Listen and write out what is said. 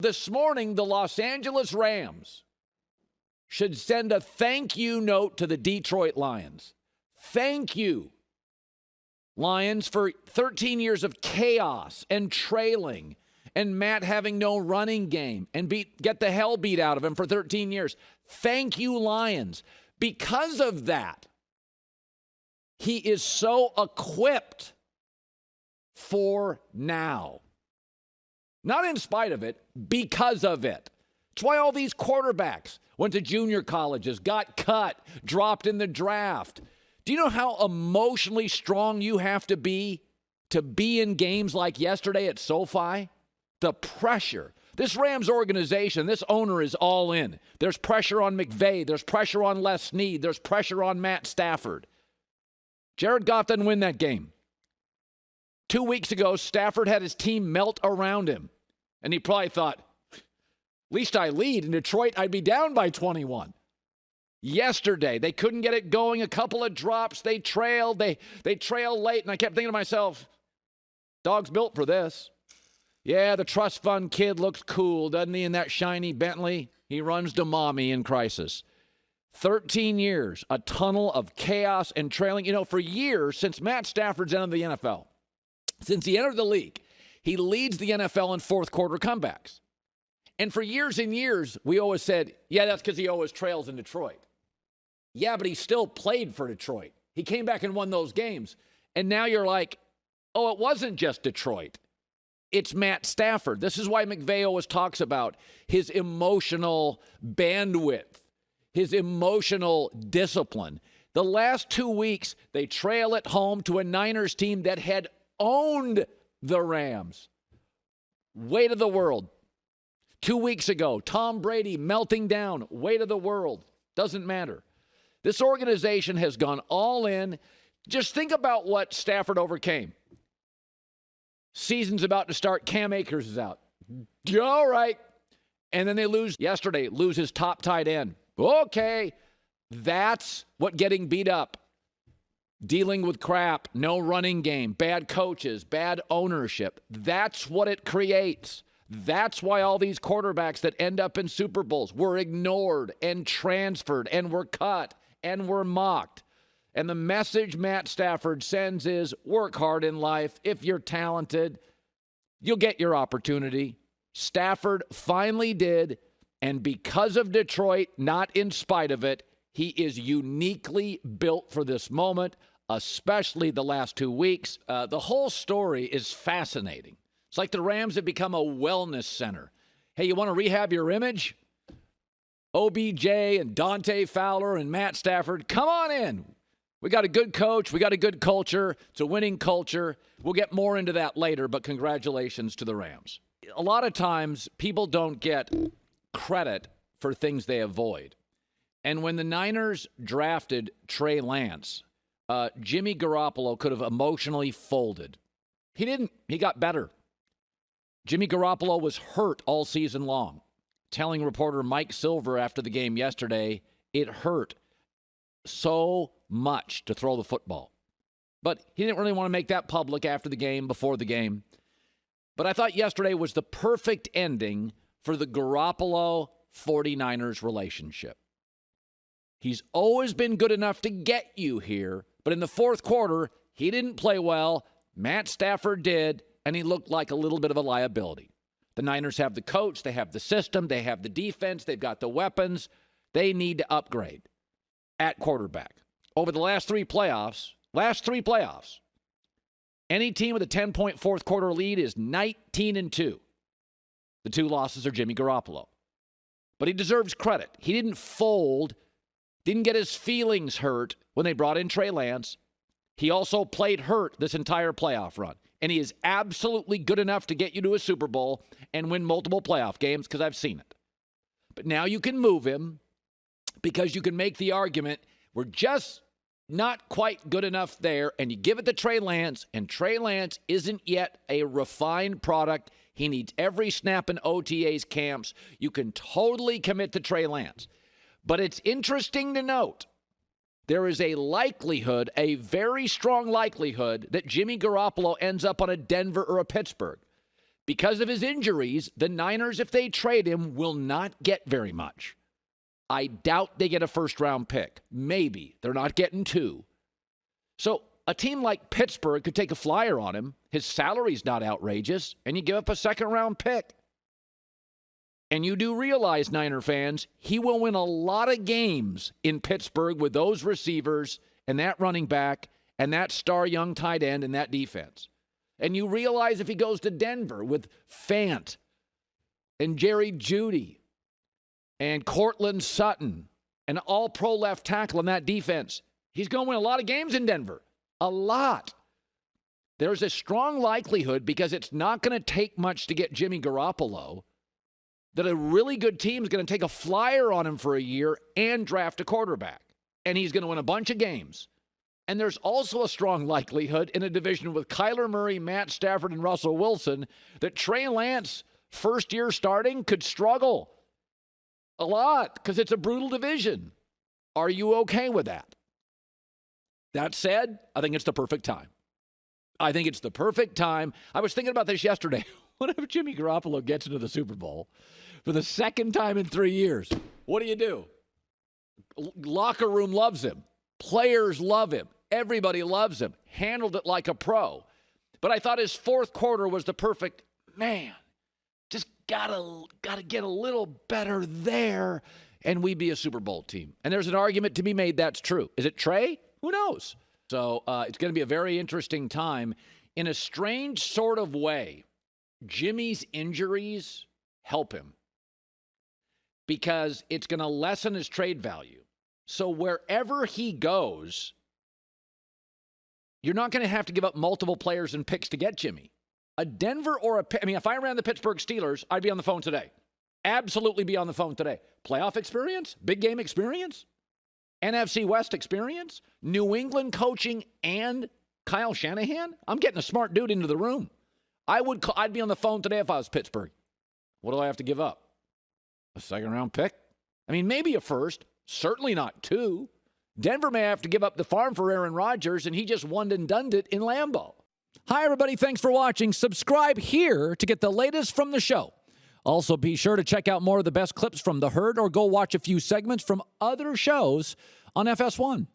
This morning, the Los Angeles Rams should send a thank you note to the Detroit Lions. Thank you, Lions, for 13 years of chaos and trailing and Matt having no running game and get the hell beat out of him for 13 years. Thank you, Lions. Because of that, he is so equipped for now. Not in spite of it, because of it. It's why all these quarterbacks went to junior colleges, got cut, dropped in the draft. Do you know how emotionally strong you have to be in games like yesterday at SoFi? The pressure. This Rams organization, this owner is all in. There's pressure on McVay. There's pressure on Les Snead. There's pressure on Matt Stafford. Jared Goff didn't win that game. 2 weeks ago, Stafford had his team melt around him. And he probably thought, at least I lead. In Detroit, I'd be down by 21. Yesterday, they couldn't get it going. A couple of drops. They trailed. They trailed late. And I kept thinking to myself, dog's built for this. Yeah, the trust fund kid looks cool, doesn't he, in that shiny Bentley? He runs to mommy in crisis. 13 years, a tunnel of chaos and trailing. You know, for years, since Matt Stafford's entered the NFL, since he entered the league, he leads the NFL in fourth quarter comebacks. And for years and years, we always said, yeah, that's because he always trails in Detroit. Yeah, but he still played for Detroit. He came back and won those games. And now you're like, oh, it wasn't just Detroit. It's Matt Stafford. This is why McVay always talks about his emotional bandwidth, his emotional discipline. The last 2 weeks, they trail at home to a Niners team that had owned the Rams. Weight of the world. 2 weeks ago, Tom Brady melting down. Weight of the world. Doesn't matter. This organization has gone all in. Just think about what Stafford overcame. Season's about to start. Cam Akers is out. All right. And then they lose his top tight end. Okay. That's what getting beat up, dealing with crap, no running game, bad coaches, bad ownership. That's what it creates. That's why all these quarterbacks that end up in Super Bowls were ignored and transferred and were cut and were mocked. And the message Matt Stafford sends is work hard in life. If you're talented, you'll get your opportunity. Stafford finally did. And because of Detroit, not in spite of it, he is uniquely built for this moment, especially the last 2 weeks. The whole story is fascinating. It's like the Rams have become a wellness center. Hey, you want to rehab your image? OBJ and Dante Fowler and Matt Stafford, come on in. We got a good coach. We got a good culture. It's a winning culture. We'll get more into that later, but congratulations to the Rams. A lot of times, people don't get credit for things they avoid. And when the Niners drafted Trey Lance, Jimmy Garoppolo could have emotionally folded. He didn't. He got better. Jimmy Garoppolo was hurt all season long. Telling reporter Mike Silver after the game yesterday, it hurt so much to throw the football. But he didn't really want to make that public after the game, before the game. But I thought yesterday was the perfect ending for the Garoppolo 49ers relationship. He's always been good enough to get you here, but in the fourth quarter, he didn't play well. Matt Stafford did, and he looked like a little bit of a liability. The Niners have the coach, they have the system, they have the defense, they've got the weapons. They need to upgrade at quarterback. Over the last three playoffs, any team with a 10-point fourth quarter lead is 19-2. The two losses are Jimmy Garoppolo. But he deserves credit. He didn't fold, didn't get his feelings hurt when they brought in Trey Lance. He also played hurt this entire playoff run. And he is absolutely good enough to get you to a Super Bowl and win multiple playoff games, because I've seen it. But now you can move him because you can make the argument we're just not quite good enough there, and you give it to Trey Lance, and Trey Lance isn't yet a refined product. He needs every snap in OTAs camps. You can totally commit to Trey Lance. But it's interesting to note, there is a likelihood, a very strong likelihood, that Jimmy Garoppolo ends up on a Denver or a Pittsburgh. Because of his injuries, the Niners, if they trade him, will not get very much. I doubt they get a first-round pick. Maybe. They're not getting 2. So a team like Pittsburgh could take a flyer on him. His salary's not outrageous, and you give up a second-round pick. And you do realize, Niner fans, he will win a lot of games in Pittsburgh with those receivers and that running back and that star young tight end and that defense. And you realize if he goes to Denver with Fant and Jerry Jeudy and Cortland Sutton and all-pro left tackle in that defense, he's going to win a lot of games in Denver. A lot. There's a strong likelihood, because it's not going to take much to get Jimmy Garoppolo, that a really good team is going to take a flyer on him for a year and draft a quarterback. And he's going to win a bunch of games. And there's also a strong likelihood in a division with Kyler Murray, Matt Stafford, and Russell Wilson that Trey Lance, first year starting, could struggle a lot because it's a brutal division. Are you okay with that? That said, I think it's the perfect time. I think it's the perfect time. I was thinking about this yesterday. What if Jimmy Garoppolo gets into the Super Bowl for the second time in 3 years? What do? Locker room loves him. Players love him. Everybody loves him. Handled it like a pro. But I thought his fourth quarter was the perfect, man, just gotta get a little better there, and we'd be a Super Bowl team. And there's an argument to be made that's true. Is it Trey? Who knows? So it's going to be a very interesting time. In a strange sort of way, Jimmy's injuries help him because it's going to lessen his trade value. So wherever he goes, you're not going to have to give up multiple players and picks to get Jimmy. A Denver or if I ran the Pittsburgh Steelers, I'd be on the phone today. Absolutely be on the phone today. Playoff experience, big game experience, NFC West experience, New England coaching, and Kyle Shanahan. I'm getting a smart dude into the room. I'd be on the phone today if I was Pittsburgh. What do I have to give up? A second-round pick? I mean, maybe a first. Certainly not 2. Denver may have to give up the farm for Aaron Rodgers, and he just one and done it in Lambeau. Hi, everybody. Thanks for watching. Subscribe here to get the latest from the show. Also, be sure to check out more of the best clips from The Herd or go watch a few segments from other shows on FS1.